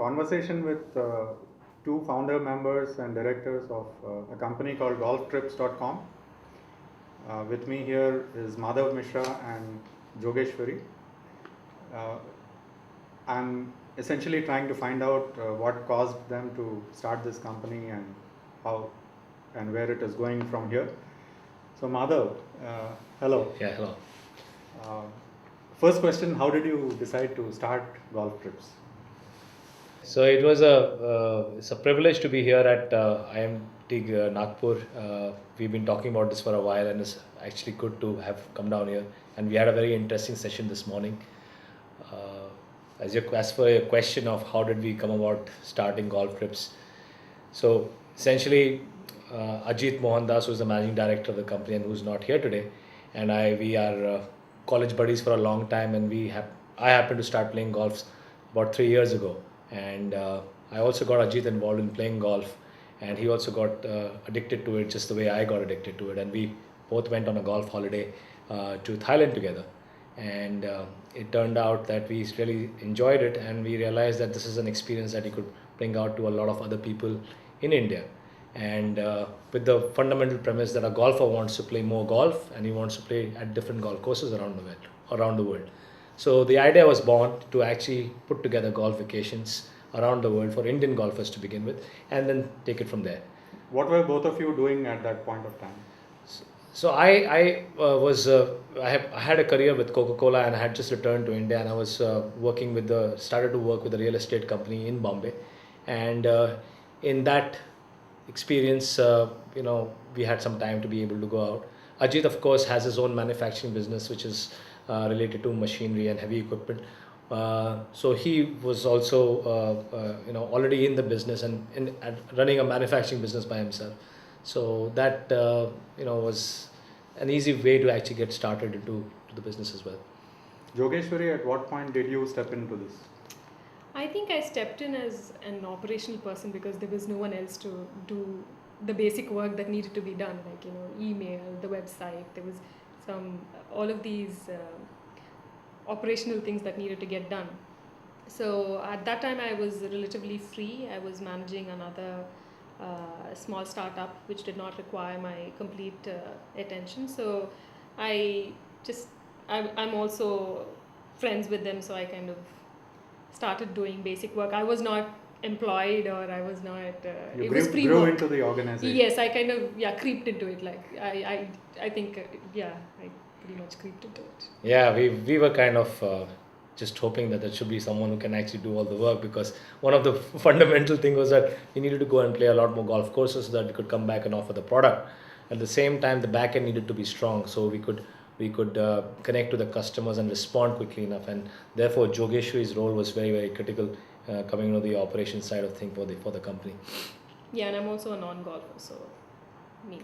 conversation with two founder members and directors of a company called tripz.com. With me here is Madhav Mishra and Jogeshwari. I'm essentially trying to find out what caused them to start this company and how and where it is going from here. So Madhav, hello. Yeah, hello. First question, how did you decide to start Golf Trips? So it was it's a privilege to be here at IMT Nagpur. We've been talking about this for a while, and it's actually good to have come down here. And we had a very interesting session this morning. As for your question of how did we come about starting Golf Trips, so essentially Ajit Mohandas, who is the managing director of the company and who's not here today, and we are college buddies for a long time, and I happened to start playing golf about 3 years ago, and I also got Ajit involved in playing golf, and he also got addicted to it just the way I got addicted to it, and we both went on a golf holiday to Thailand together, and it turned out that we really enjoyed it, and we realized that this is an experience that we could bring out to a lot of other people in India. And with the fundamental premise that a golfer wants to play more golf and he wants to play at different golf courses around the world. So the idea was born to actually put together golf vacations around the world for Indian golfers to begin with, and then take it from there. What were both of you doing at that point of time? So I had a career with Coca-Cola, and I had just returned to India, and I was started to work with a real estate company in Bombay, and in that experience, we had some time to be able to go out. Ajit, of course, has his own manufacturing business, which is related to machinery and heavy equipment. So he was also, already in the business and running a manufacturing business by himself. So that, was an easy way to actually get started into the business as well. Jogeshwari, at what point did you step into this? I think I stepped in as an operational person because there was no one else to do the basic work that needed to be done, like email, the website. There was all of these operational things that needed to get done. So at that time I was relatively free. I was managing another small startup which did not require my complete attention. So I'm also friends with them, so I kind of started doing basic work. I was not employed, or I was not. You grew into the organization. Yes, I kind of creeped into it. Like I think I pretty much creeped into it. Yeah, we were kind of just hoping that there should be someone who can actually do all the work, because one of the fundamental thing was that we needed to go and play a lot more golf courses so that we could come back and offer the product. At the same time, the back end needed to be strong, so we could connect to the customers and respond quickly enough, and therefore Jogeshwari's role was very, very critical coming into the operations side of things for the company. Yeah, and I'm also a non-golfer, so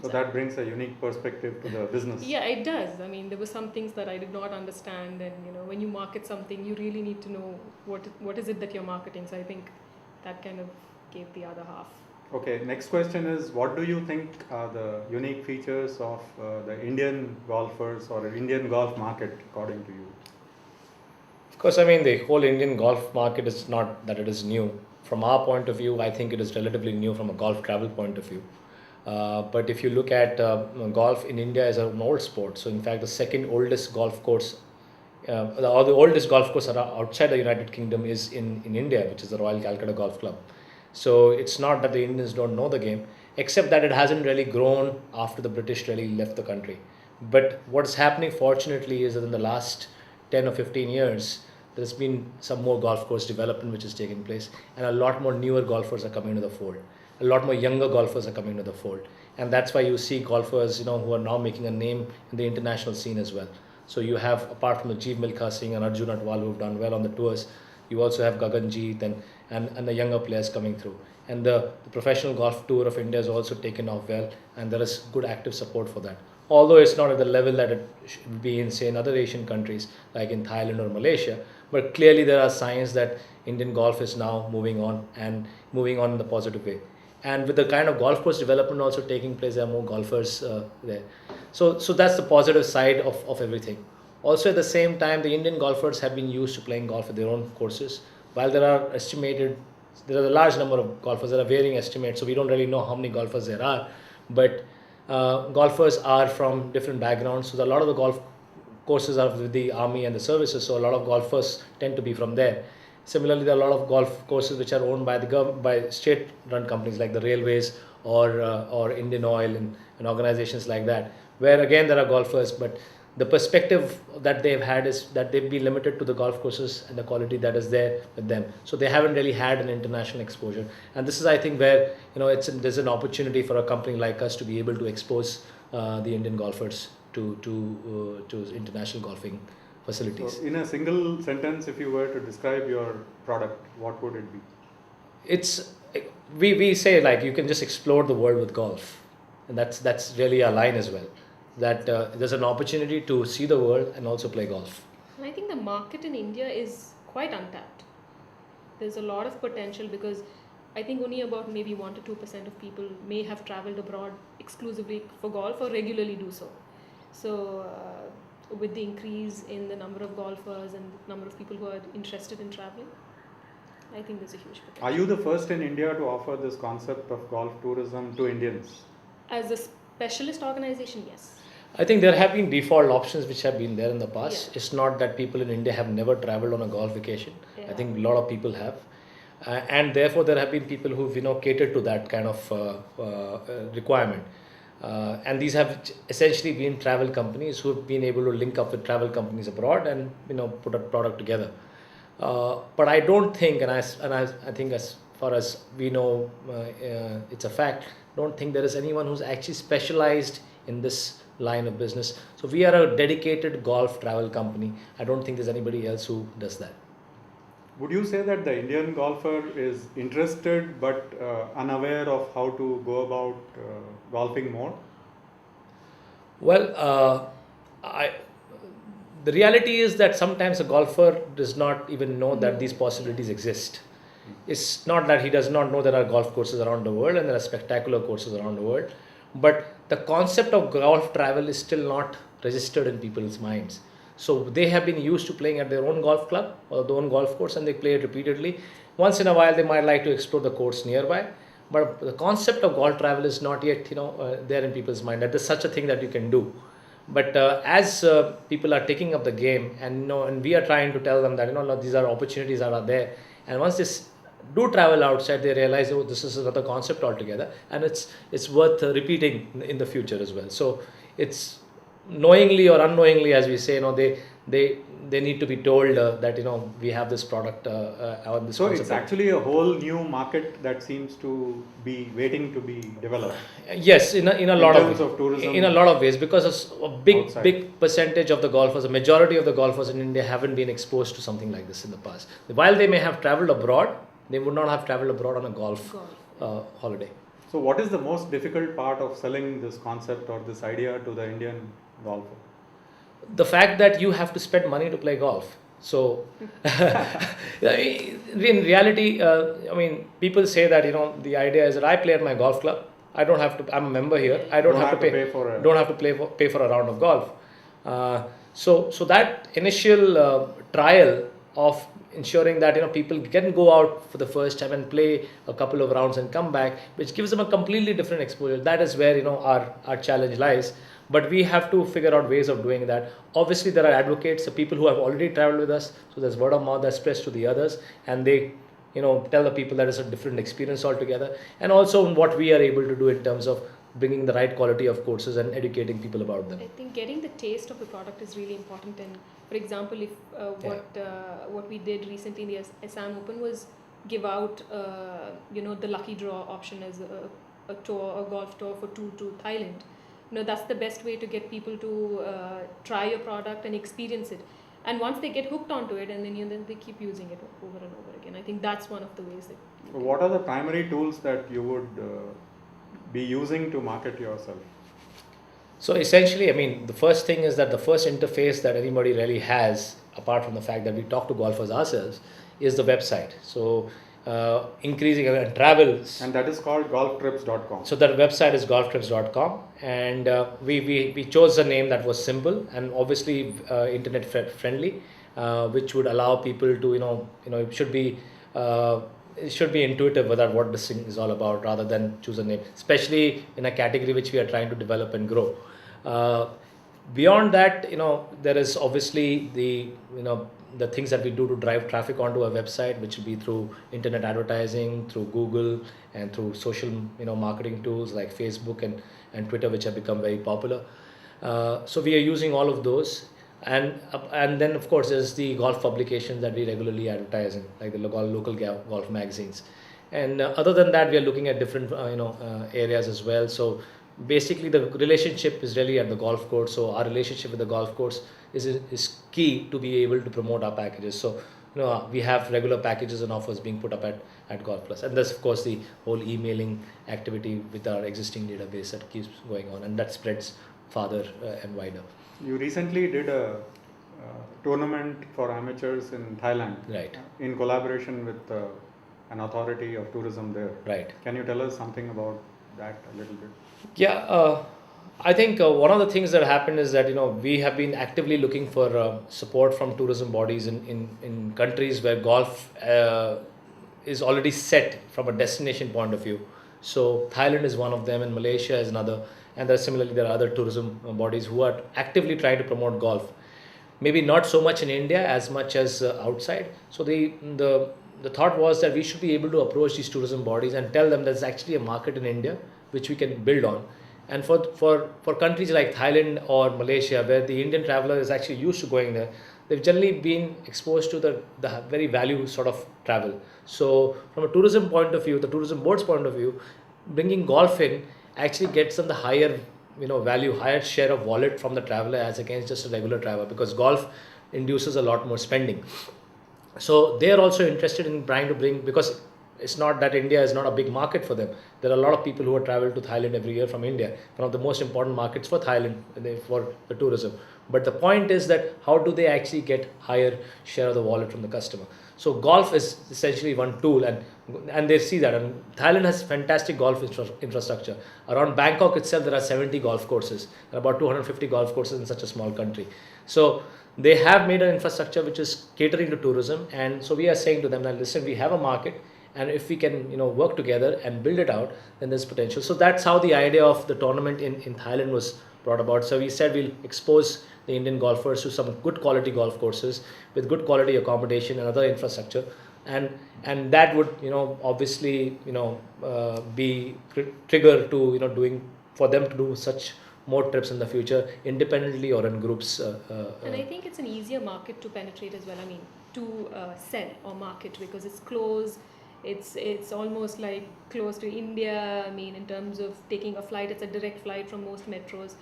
that brings a unique perspective to the business. Yeah, it does. I mean, there were some things that I did not understand, and when you market something, you really need to know what is it that you're marketing. So I think that kind of gave the other half. Okay, next question is, what do you think are the unique features of the Indian golfers or Indian golf market according to you? Of course, I mean, the whole Indian golf market is not that it is new. From our point of view, I think it is relatively new from a golf travel point of view. But if you look at golf in India is an old sport. So in fact, the second oldest golf course, or the oldest golf course outside the United Kingdom is in India, which is the Royal Calcutta Golf Club. So it's not that the Indians don't know the game, except that it hasn't really grown after the British really left the country. But what's happening, fortunately, is that in the last 10 or 15 years, there's been some more golf course development which is taking place, and a lot more newer golfers are coming into the fold. A lot more younger golfers are coming to the fold, and that's why you see golfers, who are now making a name in the international scene as well. So you have, apart from the Jeev Milkha Singh and Arjun Atwal who've done well on the tours, you also have Gaganjeet and the younger players coming through. And the professional golf tour of India has also taken off well, and there is good active support for that. Although it's not at the level that it should be in, say, in other Asian countries like in Thailand or Malaysia, but clearly there are signs that Indian golf is now moving on in the positive way. And with the kind of golf course development also taking place, there are more golfers there. So that's the positive side of everything. Also, at the same time, the Indian golfers have been used to playing golf at their own courses. While there are estimated There are a large number of golfers. There are varying estimates, so we don't really know how many golfers there are. But golfers are from different backgrounds. So a lot of the golf courses are with the army and the services. So a lot of golfers tend to be from there. Similarly, there are a lot of golf courses which are owned by by state-run companies like the railways or Indian Oil and organizations like that, where again there are golfers, but the perspective that they've had is that they've been limited to the golf courses and the quality that is there with them. So they haven't really had an international exposure, and this is, I think, where there's an opportunity for a company like us to be able to expose the Indian golfers to international golfing facilities. So in a single sentence, if you were to describe your product, what would it be? We say, like, you can just explore the world with golf, and that's really our line as well. That there's an opportunity to see the world and also play golf. And I think the market in India is quite untapped. There's a lot of potential because I think only about maybe 1 to 2% of people may have traveled abroad exclusively for golf or regularly do so. So with the increase in the number of golfers and number of people who are interested in traveling, I think there's a huge potential. Are you the first in India to offer this concept of golf tourism to Indians? As a specialist organization, yes. I think there have been default options which have been there in the past. Yeah. It's not that people in India have never traveled on a golf vacation. Yeah. I think a lot of people have. And therefore there have been people who've catered to that kind of requirement. And these have essentially been travel companies who have been able to link up with travel companies abroad and put a product together. But I don't think, and I think as far as we know, it's a fact, don't think there is anyone who's actually specialized in this line of business. So we are a dedicated golf travel company. I don't think there's anybody else who does that. Would you say that the Indian golfer is interested but unaware of how to go about golfing more? Well, the reality is that sometimes a golfer does not even know that these possibilities exist. It's not that he does not know there are golf courses around the world and there are spectacular courses around the world, but the concept of golf travel is still not registered in people's minds. So they have been used to playing at their own golf club or their own golf course, and they play it repeatedly. Once in a while, they might like to explore the course nearby, but the concept of golf travel is not yet there in people's mind that there's such a thing that you can do. But as people are taking up the game, and we are trying to tell them that these are opportunities that are there, and once this do travel outside, they realize, oh, this is another concept altogether, and it's worth repeating in the future as well. So it's knowingly or unknowingly, as we say, they need to be told that we have this product on this. So it's actually a whole new market that seems to be waiting to be developed. Yes, in a lot of tourism, in a lot of ways, because a outside. big percentage of the golfers, a majority of the golfers in India haven't been exposed to something like this in the past. While they may have traveled abroad, they would not have traveled abroad on a golf holiday. So what is the most difficult part of selling this concept or this idea to the Indian golfer? The fact that you have to spend money to play golf. So in reality, people say that the idea is that I play at my golf club. I don't have to. I'm a member here. I don't have to pay for a round of golf. So that initial trial of ensuring that people can go out for the first time and play a couple of rounds and come back, which gives them a completely different exposure. That is where our challenge lies. But we have to figure out ways of doing that. Obviously, there are advocates, the people who have already traveled with us. So there's word of mouth that spreads to the others, and they tell the people that it's a different experience altogether. And also what we are able to do in terms of bringing the right quality of courses and educating people about them. I think getting the taste of the product is really important. And for example, if what we did recently in the Assam Open was give out the lucky draw option as a golf tour for to Thailand. That's the best way to get people to try your product and experience it. And once they get hooked onto it, and then they keep using it over and over again. I think that's one of the ways that. What are the primary tools that you would be using to market yourself? So essentially, the first thing is that the first interface that anybody really has, apart from the fact that we talk to golfers ourselves, is the website. So increasing travels. And that is called golftripz.com. So that website is golftripz.com, and we chose a name that was simple and obviously internet friendly, which would allow people to it should be it should be intuitive about what this thing is all about rather than choose a name, especially in a category which we are trying to develop and grow. Uh, Beyond that, there is obviously the things that we do to drive traffic onto our website, which will be through internet advertising, through Google, and through social marketing tools like Facebook and Twitter, which have become very popular. So we are using all of those, and then of course there's the golf publications that we regularly advertise in, like the local golf magazines. And other than that, we are looking at different areas as well. So basically the relationship is really at the golf course. So our relationship with the golf course is key to be able to promote our packages. So we have regular packages and offers being put up at Golf Plus, and there's of course the whole emailing activity with our existing database that keeps going on, and that spreads farther and wider. You recently did a tournament for amateurs in Thailand, Right. In collaboration with an authority of tourism there. Right. Can you tell us something about that a little bit? Yeah, I think one of the things that happened is that we have been actively looking for support from tourism bodies in countries where golf is already set from a destination point of view. So Thailand is one of them, and Malaysia is another, and there are other tourism bodies who are actively trying to promote golf. Maybe not so much in India as much as outside. So the thought was that we should be able to approach these tourism bodies and tell them there's actually a market in India which we can build on. And for countries like Thailand or Malaysia, where the Indian traveler is actually used to going there, they've generally been exposed to the very value sort of travel. So from a tourism point of view, the tourism board's point of view, bringing golf in actually gets them the higher value, higher share of wallet from the traveler as against just a regular traveler, because golf induces a lot more spending. So they are also interested in trying to bring, because it's not that India is not a big market for them. There are a lot of people who are travel to Thailand every year from India, one of the most important markets for Thailand for the tourism. But the point is that how do they actually get higher share of the wallet from the customer? So golf is essentially one tool, and they see that. And Thailand has fantastic golf infrastructure. Around Bangkok itself, there are 70 golf courses and about 250 golf courses in such a small country. So they have made an infrastructure which is catering to tourism, and so we are saying to them that listen, we have a market, and if we can work together and build it out, then there's potential. So that's how the idea of the tournament in Thailand was brought about. So we said we'll expose the Indian golfers to some good quality golf courses with good quality accommodation and other infrastructure, and that would obviously be trigger to doing for them to do such more trips in the future, independently or in groups. And I think it's an easier market to penetrate as well. I mean, to sell or market, because it's close. It's almost like close to India. I mean, in terms of taking a flight, it's a direct flight from most metros.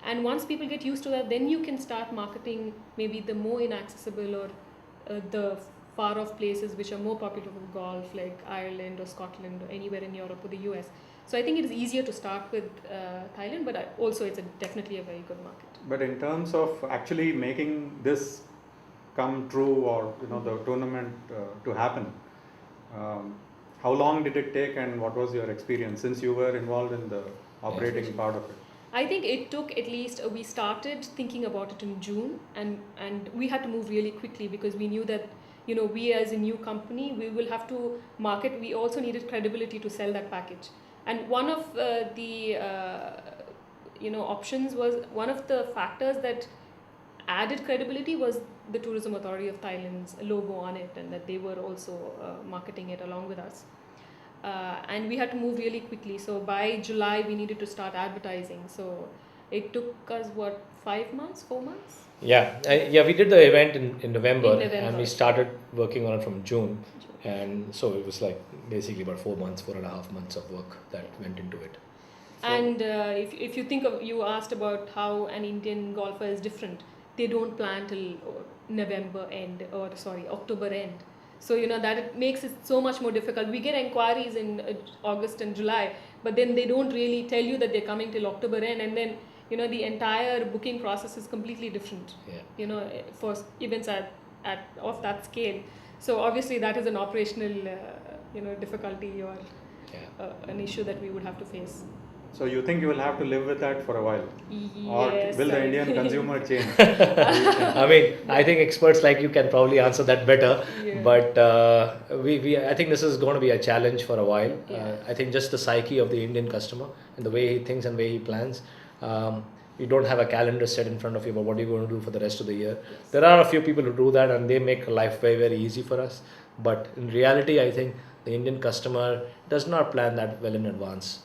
And once people get used to that, then you can start marketing maybe the more inaccessible or the far off places which are more popular for golf, like Ireland or Scotland or anywhere in Europe or the US. So I think it is easier to start with Thailand, but also it's definitely a very good market. But in terms of actually making this come true, or the tournament to happen, how long did it take, and what was your experience since you were involved in the operating part of it? I think it took at least, we started thinking about it in June, and we had to move really quickly because we knew that we as a new company, we will have to market. We also needed credibility to sell that package. And one of the options was, one of the factors that added credibility was the Tourism Authority of Thailand's logo on it, and that they were also marketing it along with us. And we had to move really quickly. So by July, we needed to start advertising. So it took us, 4 months? Yeah, we did the event in November, and we started working on it from June. And so it was like basically about 4 months, 4.5 months of work that went into it. So, and if you think of, you asked about how an Indian golfer is different. They don't plan till October end. So that it makes it so much more difficult. We get inquiries in August and July, but then they don't really tell you that they're coming till October end, and then the entire booking process is completely different. Yeah. For events of that scale. So obviously that is an operational difficulty or an issue that we would have to face. So you think you will have to live with that for a while? Or Yes, will the I- Indian consumer change? What do you think? I mean, I think experts like you can probably answer that better. Yeah. But I think this is going to be a challenge for a while. Yeah. I think just the psyche of the Indian customer and the way he thinks and way he plans. You don't have a calendar set in front of you about what you're going to do for the rest of the year. Yes. There are a few people who do that and they make life very, very easy for us. But in reality, I think the Indian customer does not plan that well in advance.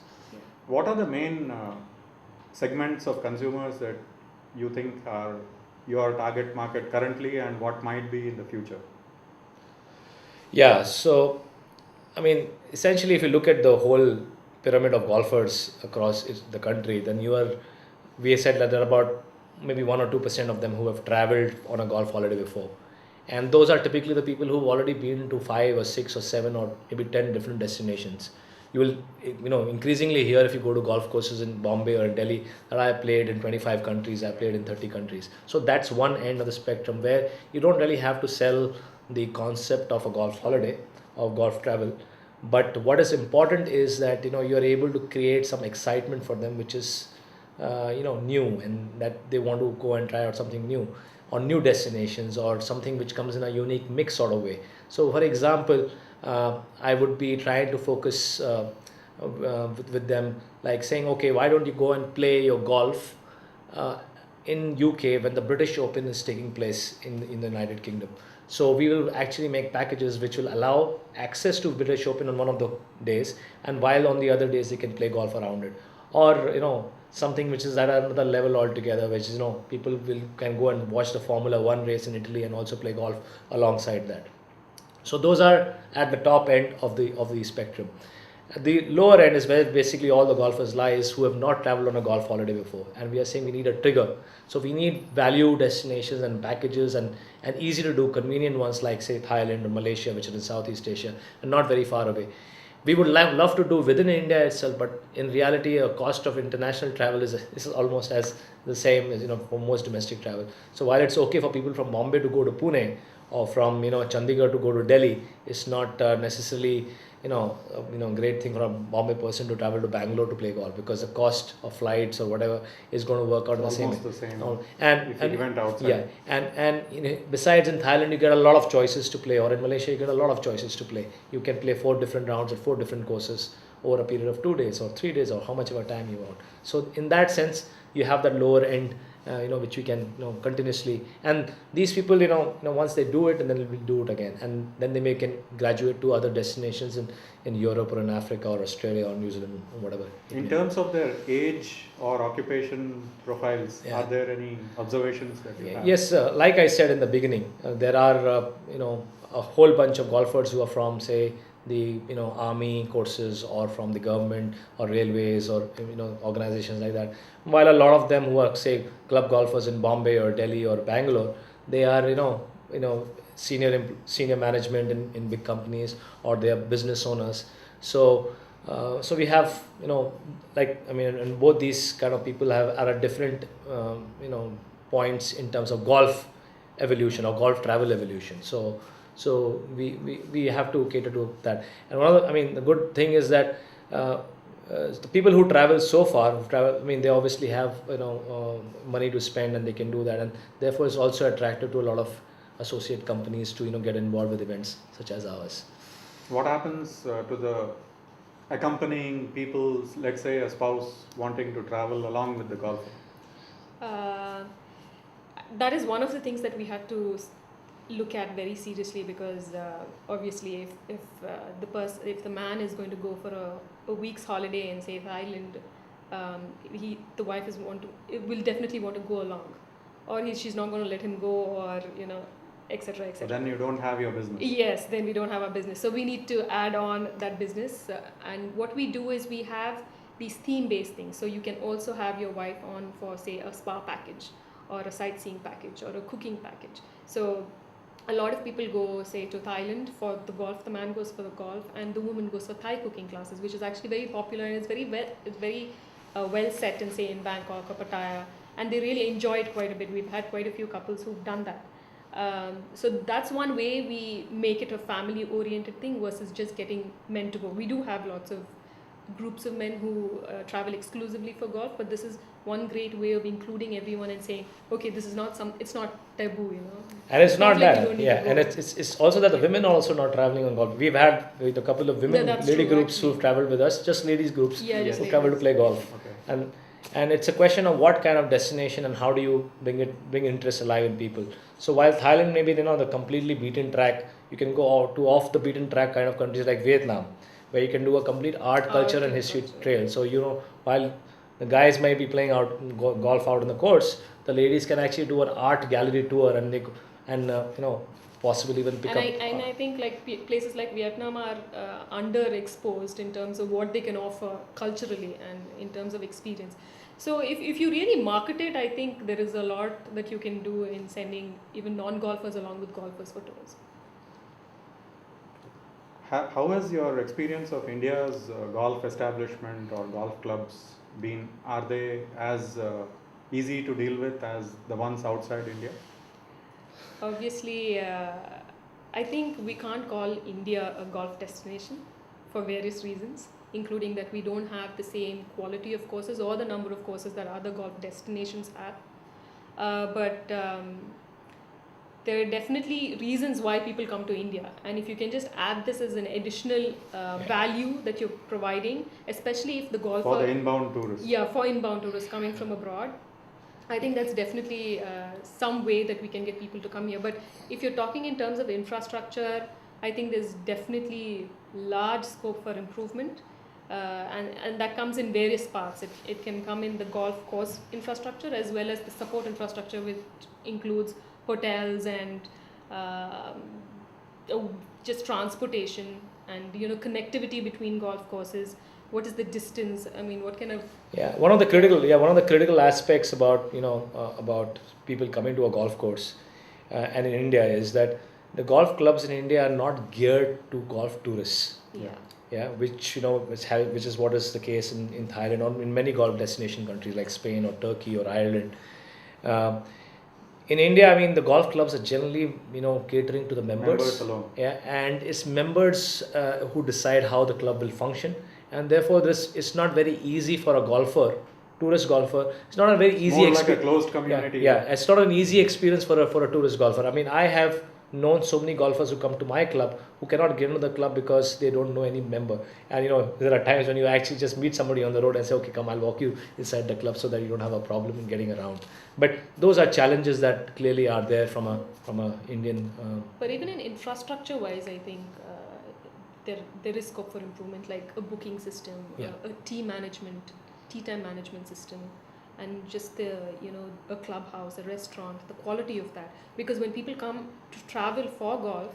What are the main segments of consumers that you think are your target market currently and what might be in the future? Yeah, so I mean, essentially, if you look at the whole pyramid of golfers across the country, then we said that there are about maybe 1 or 2% of them who have traveled on a golf holiday before. And those are typically the people who've already been to 5 or 6 or 7 or maybe 10 different destinations. You will, increasingly hear if you go to golf courses in Bombay or in Delhi that I played in 25 countries, I played in 30 countries. So that's one end of the spectrum where you don't really have to sell the concept of a golf holiday or golf travel. But what is important is that you're able to create some excitement for them, which is new, and that they want to go and try out something new or new destinations or something which comes in a unique mix sort of way. So for example, I would be trying to focus with them, like saying, okay, why don't you go and play your golf in UK when the British Open is taking place in the United Kingdom. So we will actually make packages which will allow access to British Open on one of the days, and while on the other days they can play golf around it. Or something which is at another level altogether, which is people can go and watch the Formula One race in Italy and also play golf alongside that. So those are at the top end of the spectrum. At the lower end is where basically all the golfers lie, is who have not traveled on a golf holiday before, and we are saying we need a trigger. So we need value destinations and packages and easy to do convenient ones like say Thailand or Malaysia, which are in Southeast Asia and not very far away. We would love to do within India itself, but in reality, a cost of international travel is almost as the same as for most domestic travel. So while it's okay for people from Bombay to go to Pune or from Chandigarh to go to Delhi, it's not necessarily great thing for a Bombay person to travel to Bangalore to play golf, because the cost of flights or whatever is going to work out the same. Almost the same. And if you went outside. Yeah, and besides in Thailand you get a lot of choices to play, or in Malaysia you get a lot of choices to play. You can play 4 different rounds at 4 different courses over a period of 2 days or 3 days or how much of a time you want. So in that sense, you have that lower end. Which we can continuously, and these people once they do it, and then we will do it again, and then they can graduate to other destinations in Europe or in Africa or Australia or New Zealand or whatever. In terms of their age or occupation profiles, Yeah. are there any observations that you have? Yes, like I said in the beginning, there are a whole bunch of golfers who are from say the army courses or from the government or railways or organizations like that, while a lot of them who are say club golfers in Bombay or Delhi or Bangalore, they are senior management in big companies, or they are business owners. So we have and both these kind of people are at different points in terms of golf evolution or golf travel evolution. So we have to cater to that. And the good thing is that the people who travel so far, they obviously have money to spend and they can do that, and therefore it's also attractive to a lot of associate companies to get involved with events such as ours. What happens to the accompanying people, let's say a spouse wanting to travel along with the golfer? That is one of the things that we had to look at very seriously, because obviously if the man is going to go for a week's holiday in say Thailand, the wife will definitely want to go along, or she's not going to let him go, or etc. So then you don't have your business. Yes, then we don't have our business. So we need to add on that business. And what we do is we have these theme-based things. So you can also have your wife on for, say, a spa package or a sightseeing package or a cooking package. So a lot of people go, say, to Thailand for the golf. The man goes for the golf, and the woman goes for Thai cooking classes, which is actually very popular, and it's very well set in, say, in Bangkok or Pattaya. And they really enjoy it quite a bit. We've had quite a few couples who've done that. So that's one way we make it a family oriented thing versus just getting men to go. We do have lots of groups of men who travel exclusively for golf, but this is one great way of including everyone and saying, okay, this is not it's not taboo, you know. And it's not like you that, don't need yeah, to go. and it's also that the women are also not traveling on golf. We've had with a couple of women That's lady true, groups actually. who've traveled with us, just ladies groups Yeah, just who travel to ladies. play golf. Okay. And it's a question of what kind of destination and how do you bring interest alive in people. So while Thailand maybe the completely beaten track, you can go out to off the beaten track kind of countries like Vietnam, where you can do a complete art culture and history trail. So while the guys might be playing out golf out in the course, the ladies can actually do an art gallery tour and possibly even pick up. And I think like places like Vietnam are underexposed in terms of what they can offer culturally and in terms of experience. So if you really market it, I think there is a lot that you can do in sending even non-golfers along with golfers for tours. How has your experience of India's golf establishment or golf clubs been? Are they as easy to deal with as the ones outside India? Obviously, I think we can't call India a golf destination for various reasons, including that we don't have the same quality of courses or the number of courses that other golf destinations have. But there are definitely reasons why people come to India, and if you can just add this as an additional value that you're providing, especially if the golfer for the inbound tourists. Yeah, for inbound tourists coming from abroad, I think that's definitely some way that we can get people to come here. But if you're talking in terms of infrastructure, I think there's definitely large scope for improvement, and that comes in various parts. It can come in the golf course infrastructure as well as the support infrastructure, which includes hotels and just transportation and connectivity between golf courses. What is the distance? I mean, what kind of one of the critical aspects about about people coming to a golf course and in India is that the golf clubs in India are not geared to golf tourists. Which is what is the case in Thailand or in many golf destination countries like Spain or Turkey or Ireland. In India, I mean, the golf clubs are generally catering to the members alone. And it's members who decide how the club will function. And therefore, it's not very easy for a golfer, tourist golfer. It's not a very easy experience. More like a closed community. It's not an easy experience for a tourist golfer. I mean, I have known so many golfers who come to my club who cannot get into the club because they don't know any member. And there are times when you actually just meet somebody on the road and say, okay, come, I'll walk you inside the club so that you don't have a problem in getting around. But those are challenges that clearly are there from a Indian. But even in infrastructure wise, I think there is scope for improvement, like a booking system, a tea time management system, and just a clubhouse, a restaurant, the quality of that. Because when people come to travel for golf,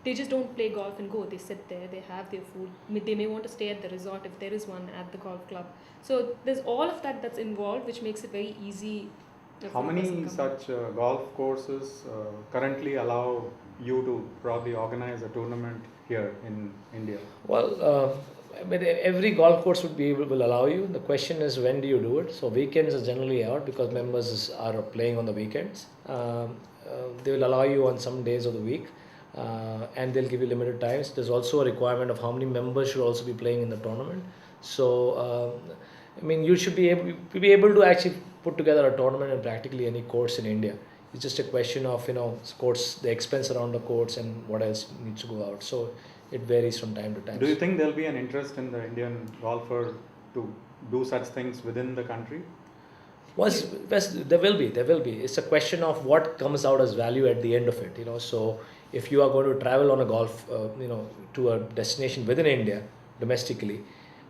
they just don't play golf and go. They sit there, they have their food. They may want to stay at the resort if there is one at the golf club. So there's all of that that's involved, which makes it very easy. How many such golf courses currently allow you to probably organize a tournament here in India? Well, every golf course will allow you. The question is, when do you do it? So weekends are generally out because members are playing on the weekends. They will allow you on some days of the week, and they'll give you limited times. There's also a requirement of how many members should also be playing in the tournament. So you should be able to actually put together a tournament in practically any course in India. It's just a question of course, the expense around the course and what else needs to go out. So it varies from time to time. Do you think there'll be an interest in the Indian golfer to do such things within the country? There will be. It's a question of what comes out as value at the end of it. So if you are going to travel on a golf, to a destination within India domestically,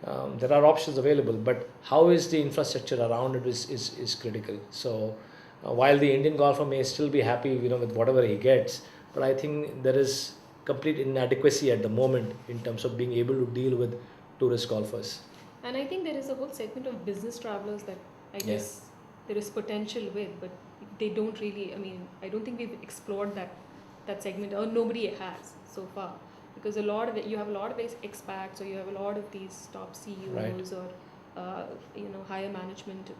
there are options available. But how is the infrastructure around it is critical. So while the Indian golfer may still be happy, with whatever he gets, but I think there is complete inadequacy at the moment in terms of being able to deal with tourist golfers. And I think there is a whole segment of business travelers that I guess there is potential with, but they don't really, I don't think we've explored that segment, or nobody has so far, because you have a lot of expats, or you have a lot of these top CEOs, or higher management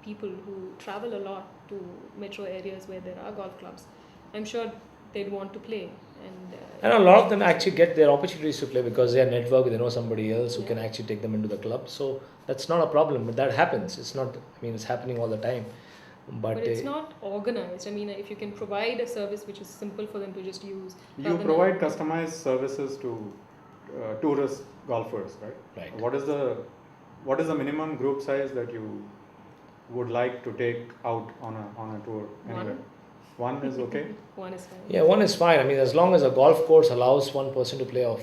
people who travel a lot to metro areas where there are golf clubs. I'm sure they'd want to play. And And a lot of them actually get their opportunities to play because they are network, they know somebody else who can actually take them into the club. So that's not a problem, but that happens. It's not, I mean, it's happening all the time. but it's not organized. I mean, if you can provide a service which is simple for them to just use. You rather than- provide customized services to tourist golfers, right? Right. What is the minimum group size that you would like to take out on a tour anywhere? One is okay. One is fine. Yeah, one is fine. I mean, as long as a golf course allows one person to play off,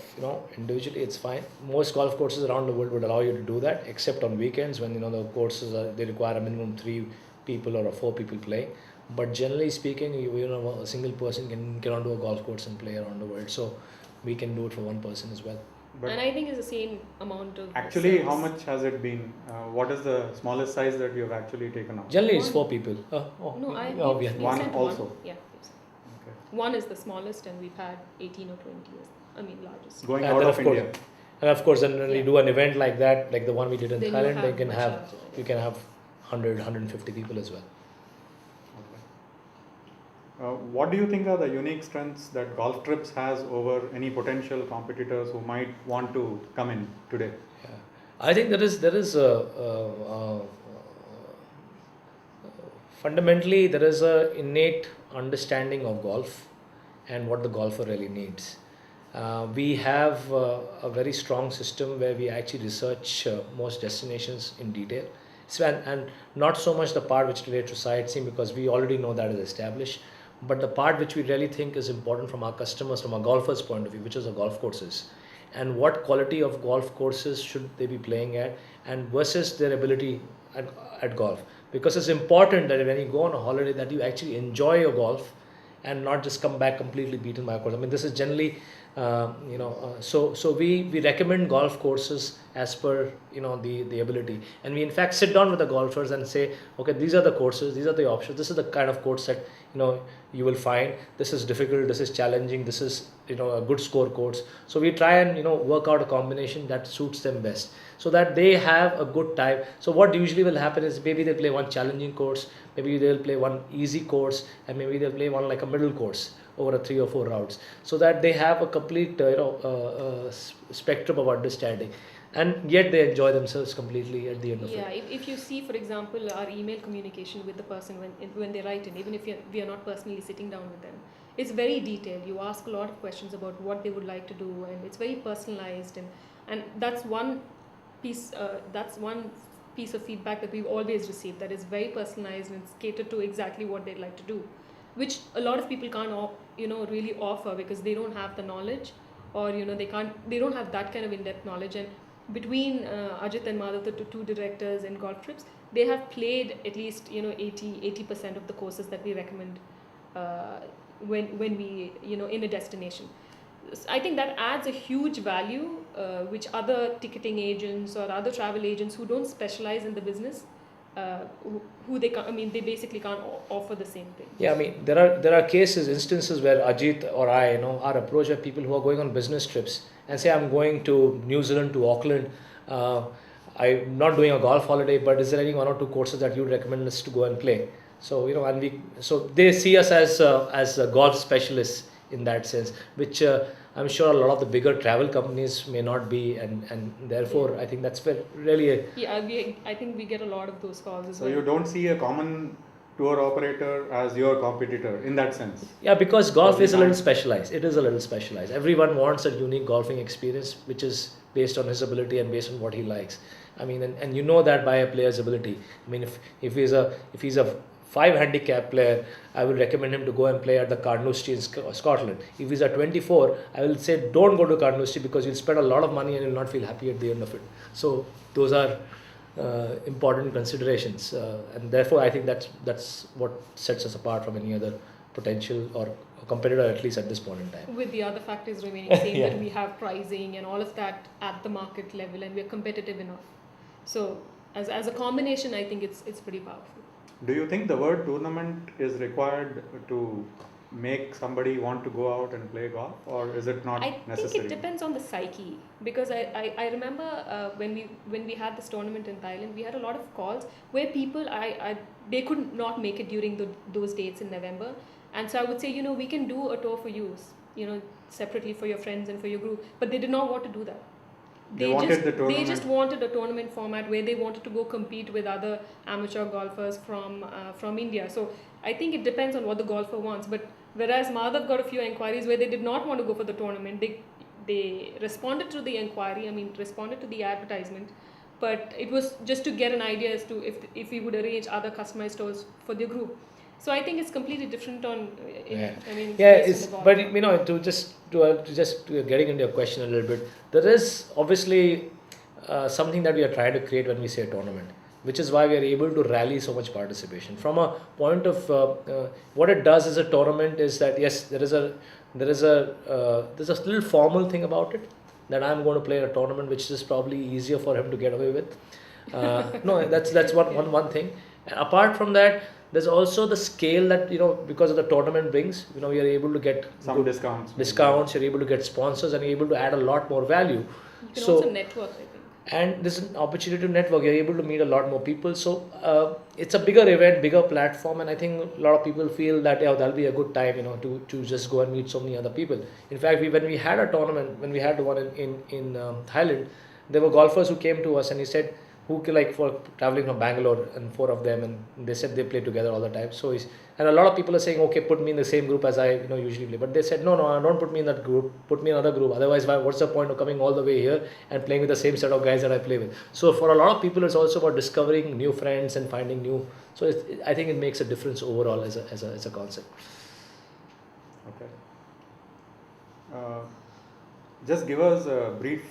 individually, it's fine. Most golf courses around the world would allow you to do that, except on weekends when the courses they require a minimum 3 people or 4 people playing. But generally speaking, a single person can get onto a golf course and play around the world. So we can do it for one person as well. But and I think it's the same amount of. actually, service. how much has it been? What is the smallest size that you have actually taken out? Generally, it's One. 4 people. No, we have One sent also? One. Yeah. we've sent. Okay. One is the smallest, and we've had 18 or 20 years. I mean, largest. Going And out then of India. And of course, then when we do an event like that, like the one we did in Then you Thailand, have you can much have larger, you can have 100, 150 people as well. Okay. What do you think are the unique strengths that Golf Trips has over any potential competitors who might want to come in today? Yeah. I think fundamentally there is a innate understanding of golf and what the golfer really needs. We have a very strong system where we actually research most destinations in detail. So, and not so much the part which relates to sightseeing because we already know that is established, but the part which we really think is important from our customers, from our golfers' point of view, which is the golf courses. And what quality of golf courses should they be playing at and versus their ability at golf. Because it's important that when you go on a holiday that you actually enjoy your golf and not just come back completely beaten by a course. I mean, this is generally, so we recommend golf courses as per, the ability. And we in fact sit down with the golfers and say, okay, these are the courses, these are the options, this is the kind of course that, you will find, this is difficult, this is challenging, this is, a good score course. So we try and, work out a combination that suits them best so that they have a good time. So what usually will happen is maybe they play one challenging course, maybe they'll play one easy course, and maybe they'll play one like a middle course over a 3 or 4 rounds, so that they have a complete spectrum of understanding, and yet they enjoy themselves completely at the end of it. Yeah, if you see, for example, our email communication with the person when they write in, even if we are not personally sitting down with them, it's very detailed. You ask a lot of questions about what they would like to do, and it's very personalized, and that's one piece. That's one piece of feedback that we've always received, that is very personalized and it's catered to exactly what they'd like to do, which a lot of people can't really offer because they don't have the knowledge, or they don't have that kind of in-depth knowledge. And between Ajit and Madhav, the two directors in Golf Trips, they have played at least 80% of the courses that we recommend when we in a destination. I think that adds a huge value, which other ticketing agents or other travel agents who don't specialize in the business, who they can't, they basically can't offer the same thing. Yeah, I mean, there are instances where Ajit or I, are approached by people who are going on business trips and say, I'm going to New Zealand, to Auckland. I'm not doing a golf holiday, but is there any 1 or 2 courses that you would recommend us to go and play? So, so they see us as golf specialists in that sense, which I'm sure a lot of the bigger travel companies may not be, and therefore I think that's really I think we get a lot of those calls as well. So you don't see a common tour operator as your competitor in that sense? Yeah, because golf is a little specialized. It is a little specialized. Everyone wants a unique golfing experience, which is based on his ability and based on what he likes. I mean, and you know that by a player's ability. I mean, if he's a 5 handicap player, I will recommend him to go and play at the Carnoustie in Scotland. If he's a 24, I will say don't go to Carnoustie because you'll spend a lot of money and you'll not feel happy at the end of it. So those are important considerations, and therefore I think that's what sets us apart from any other potential or competitor, at least at this point in time. With the other factors remaining same, Yeah. that we have pricing and all of that at the market level, and we're competitive enough. So as a combination, I think it's pretty powerful. Do you think the word tournament is required to make somebody want to go out and play golf, or is it not I necessary? think it depends on the psyche, because I remember when we had this tournament in Thailand, we had a lot of calls where people they could not make it during those dates in November, and so I would say we can do a tour for you separately for your friends and for your group. But they did not want to do that. They wanted the They tournament. just wanted a tournament format where they wanted to go compete with other amateur golfers from India. So I think it depends on what the golfer wants. But whereas Madhav got a few inquiries where they did not want to go for the tournament, they responded to the inquiry. I mean, responded to the advertisement, but it was just to get an idea as to if we would arrange other customized tours for the group. So I think it's completely different on. It's but to getting into your question a little bit, there is obviously something that we are trying to create when we say tournament, which is why we are able to rally so much participation. From a point of what it does as a tournament is that yes, there's a little formal thing about it, that I'm going to play in a tournament, which is probably easier for him to get away with. No, that's one thing. And apart from that, there's also the scale that because of the tournament brings. We are able to get some discounts. You're able to get sponsors, and you're able to add a lot more value. You can also network, I think. And there's an opportunity to network. You're able to meet a lot more people. So it's a bigger event, bigger platform, and I think a lot of people feel that that'll be a good time, to just go and meet so many other people. In fact, when we had a tournament, when we had one in Thailand, there were golfers who came to us and he said, for traveling from Bangalore, and 4 of them, and they said they play together all the time. So and a lot of people are saying, okay, put me in the same group as I usually play. But they said, no, don't put me in that group. Put me in another group. Otherwise, what's the point of coming all the way here and playing with the same set of guys that I play with? So for a lot of people, it's also about discovering new friends and finding new. So I think it makes a difference overall as a concept. Okay. Just give us a brief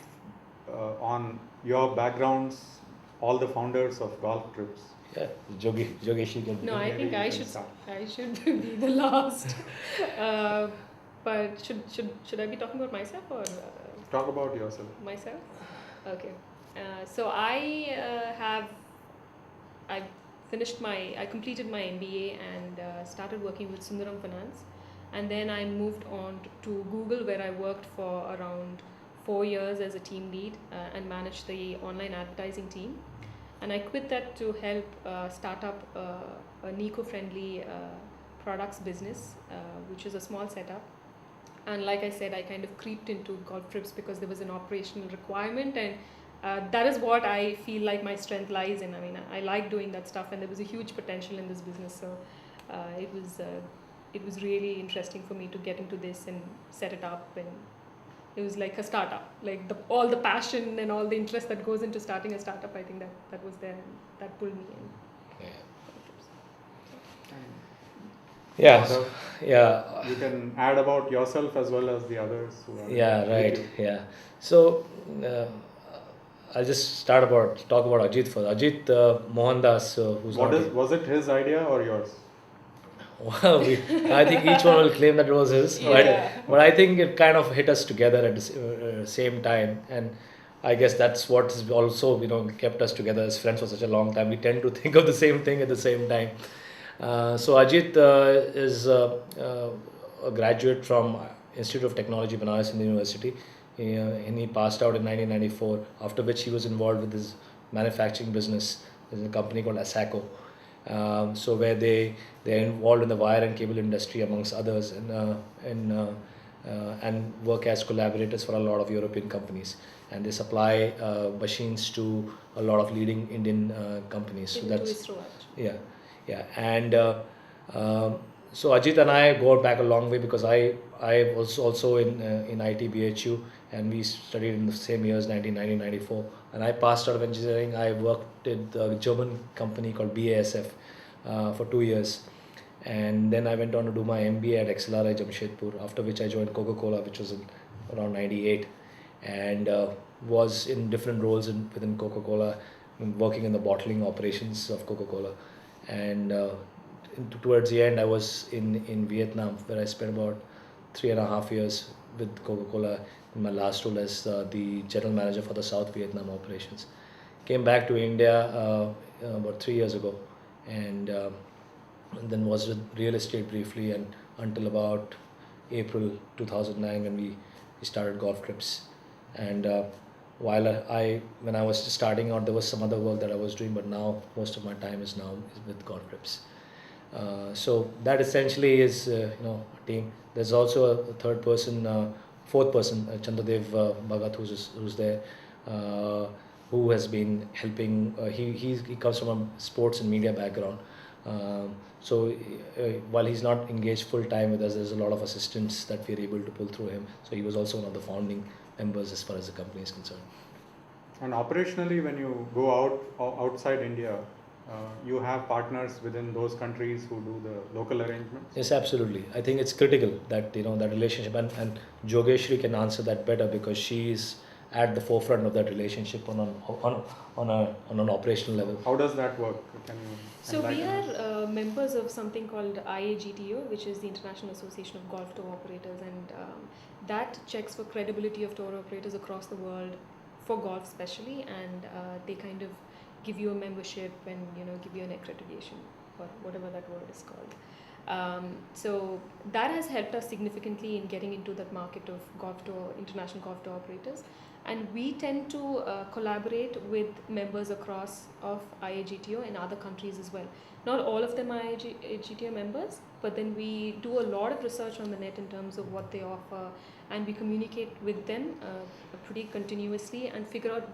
on your backgrounds, all the founders of Golf Tripz. Yeah, Jogesh, can. No, I think I should be the last. But should I be talking about myself or talk about yourself? Myself? Okay. So I completed my MBA and started working with Sundaram Finance, and then I moved on to Google, where I worked for around 4 years as a team lead and managed the online advertising team. And I quit that to help start up an eco-friendly products business, which is a small setup. And like I said, I kind of creeped into Golf Tripz because there was an operational requirement, and that is what I feel like my strength lies in. I mean, I like doing that stuff, and there was a huge potential in this business. So it was really interesting for me to get into this and set it up, and it was like a startup, like all the passion and all the interest that goes into starting a startup. I think that was there, and that pulled me in. Yeah. You can add about yourself as well as the others who are. Yeah, right. Yeah. So I'll just talk about Ajit first. Ajit Mohandas, who's was it his idea or yours? Well, I think each one will claim that it was his, but I think it kind of hit us together at the same time, and I guess that's what has also kept us together as friends for such a long time. We tend to think of the same thing at the same time. So Ajit is a graduate from Institute of Technology, Banaras Indian University, and he passed out in 1994. After which he was involved with his manufacturing business. There's a company called Asaco. So where they're involved in the wire and cable industry amongst others, and work as collaborators for a lot of European companies, and they supply machines to a lot of leading Indian companies. So that's and so Ajit and I go back a long way, because I was also in IT BHU, and we studied in the same years, 1994. And I passed out of engineering. I worked at a German company called BASF for 2 years. And then I went on to do my MBA at XLRI Jamshedpur, after which I joined Coca-Cola, which was around 98. And was in different roles within Coca-Cola, working in the bottling operations of Coca-Cola. And towards the end, I was in Vietnam, where I spent about 3.5 years with Coca-Cola in my last role as the general manager for the South Vietnam operations. Came back to India about 3 years ago, and then was with real estate briefly, and until about April 2009, when we started Golf Tripz. And when I was starting out, there was some other work that I was doing, but now most of my time is with Golf Tripz. So that essentially is a team. There's also a third person, fourth person, Chandradev Bhagat, who's there, uh, who has been helping. He comes from a sports and media background. So while he's not engaged full time with us, there's a lot of assistance that we're able to pull through him. So he was also one of the founding members as far as the company is concerned. And operationally, when you go outside India, you have partners within those countries who do the local arrangements. Yes, absolutely. I think it's critical that that relationship, and Jogeshri can answer that better because she is at the forefront of that relationship on an operational level. How does that work? Can you So we enlighten us? are members of something called IAGTO, which is the International Association of Golf Tour Operators, and that checks for credibility of tour operators across the world for golf, especially, and they kind of give you a membership and give you an accreditation or whatever that word is called. So that has helped us significantly in getting into that market of international golf tour operators, and we tend to collaborate with members across of IAGTO in other countries as well. Not all of them are IAGTO members, but then we do a lot of research on the net in terms of what they offer, and we communicate with them pretty continuously and figure out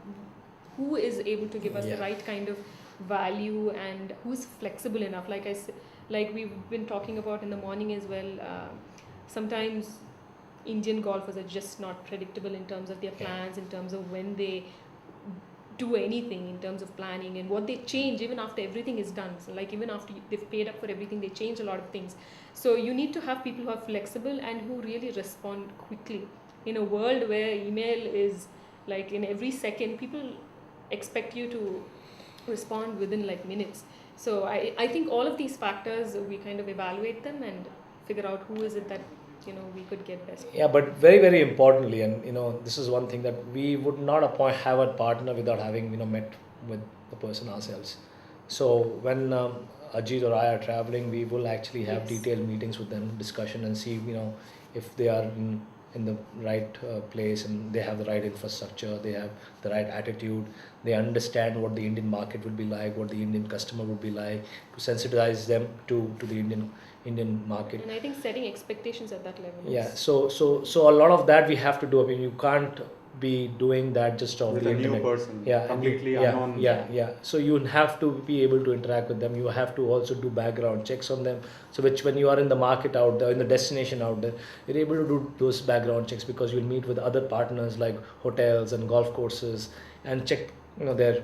who is able to give us the right kind of value and who's flexible enough. Like we've been talking about in the morning as well, sometimes Indian golfers are just not predictable in terms of their plans, in terms of when they do anything, in terms of planning, and what they change even after everything is done. So like even after they've paid up for everything, they change a lot of things. So you need to have people who are flexible and who really respond quickly. In a world where email is like in every second, people expect you to respond within like minutes. So I think all of these factors, we kind of evaluate them and figure out who is it that we could get best. Yeah, but very, very importantly, and this is one thing that we would not have a partner without having met with the person ourselves. So when Ajit or I are traveling, we will actually have detailed meetings with them, discussion, and see if they are in the right place and they have the right infrastructure, they have the right attitude, they understand what the Indian market would be like, what the Indian customer would be like, to sensitize them to the Indian market. And I think setting expectations at that level. Yeah, so a lot of that we have to do. I mean, you can't be doing that just on with the a internet. new person, Yeah, completely unknown. Yeah. So you have to be able to interact with them. You have to also do background checks on them. So which when you are in the market out there, in the destination out there, you're able to do those background checks because you'll meet with other partners like hotels and golf courses and check their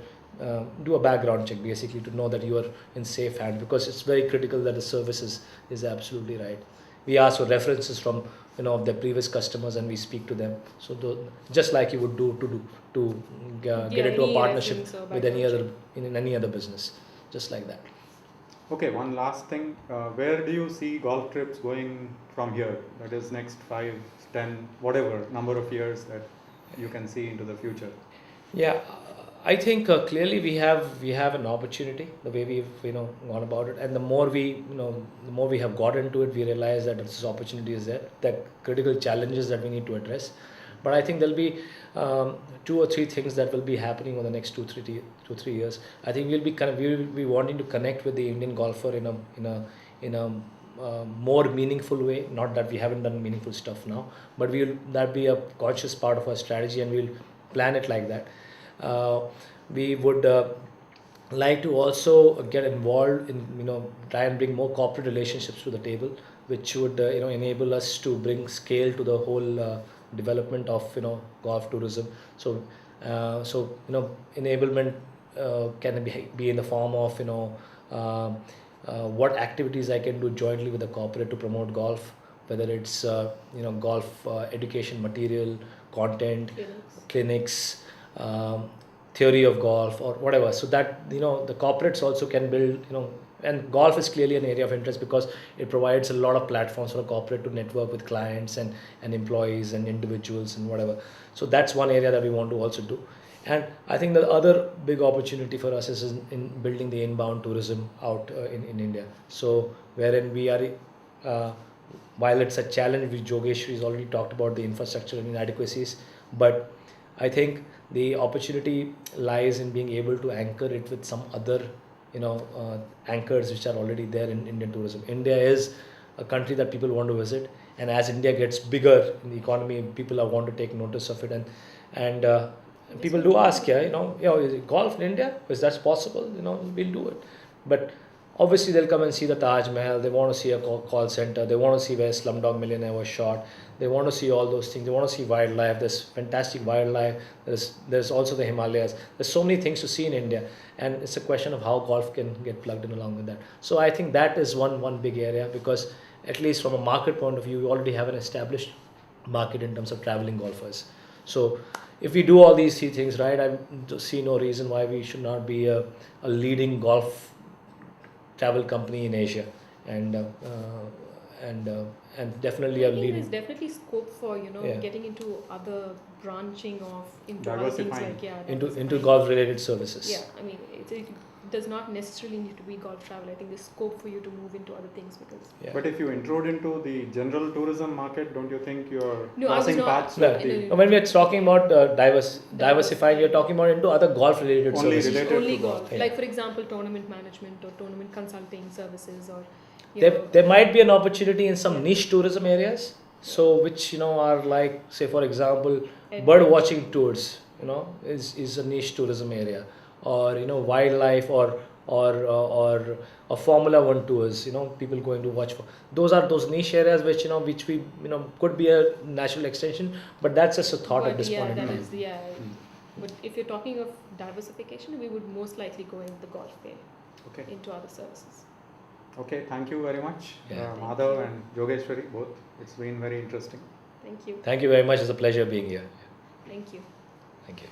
do a background check basically to know that you are in safe hands, because it's very critical that the service is absolutely right. We ask for references from of their previous customers and we speak to them. So just like you would do to get into a partnership with any other in any other business, just like that. Okay, one last thing. Where do you see golf trips going from here? That is next 5, 10, whatever number of years that you can see into the future. Yeah, I think clearly we have an opportunity the way we've gone about it, and the more we have got into it, we realize that this opportunity is there, the critical challenges that we need to address. But I think there'll be 2 or 3 things that will be happening over the next 2-3 years. I think we'll be wanting to connect with the Indian golfer in a more meaningful way. Not that we haven't done meaningful stuff now, but that be a conscious part of our strategy, and we'll plan it like that. We would like to also get involved in try and bring more corporate relationships to the table, which would enable us to bring scale to the whole development of golf tourism. So enablement can be in the form of what activities I can do jointly with the corporate to promote golf, whether it's golf education material, content, clinics, theory of golf or whatever, so that the corporates also can build and golf is clearly an area of interest because it provides a lot of platforms for a corporate to network with clients and employees and individuals and whatever. So that's one area that we want to also do. And I think the other big opportunity for us is in building the inbound tourism out in India. So wherein we are while it's a challenge, which Jogeshri has already talked about the infrastructure inadequacies, but I think the opportunity lies in being able to anchor it with some other anchors which are already there in Indian tourism. India is a country that people want to visit, and as India gets bigger in the economy, people are want to take notice of it, and people do ask, is it golf in India? Is that possible? We'll do it, but obviously they'll come and see the Taj Mahal. They want to see a call center. They want to see where Slumdog Millionaire was shot. They want to see all those things. They want to see wildlife. There's fantastic wildlife. There's also the Himalayas. There's so many things to see in India, and it's a question of how golf can get plugged in along with that. So I think that is one big area, because at least from a market point of view, we already have an established market in terms of traveling golfers. So if we do all these three things right, I see no reason why we should not be a leading golf travel company in Asia, and definitely I a think leading. there's definitely scope for Yeah. getting into other branching of into other things Diversifying. like into diversifying. golf related services. Yeah, I mean it does not necessarily need to be golf travel. I think there's scope for you to move into other things because. Yeah. But if you intrude into the general tourism market, don't you think you're No, I was crossing not- paths No, with the when we are talking about diversifying, we are talking about into other golf related Only services. related Only to golf. golf. Yeah. Like for example, tournament management or tournament consulting services or. There might be an opportunity in some niche tourism areas, so which are like, say for example, bird watching tours, is a niche tourism area, or wildlife, or a Formula One tours, people going to watch for. Those are those niche areas which which we could be a natural extension, but that's just a thought at this point in that time. is But if you're talking of diversification, we would most likely go in the golf way Okay. into other services. Okay, thank you very much, Yeah. Madhav and Yogeshwari, both. It's been very interesting. Thank you. Thank you very much. It's a pleasure being here. Thank you. Thank you.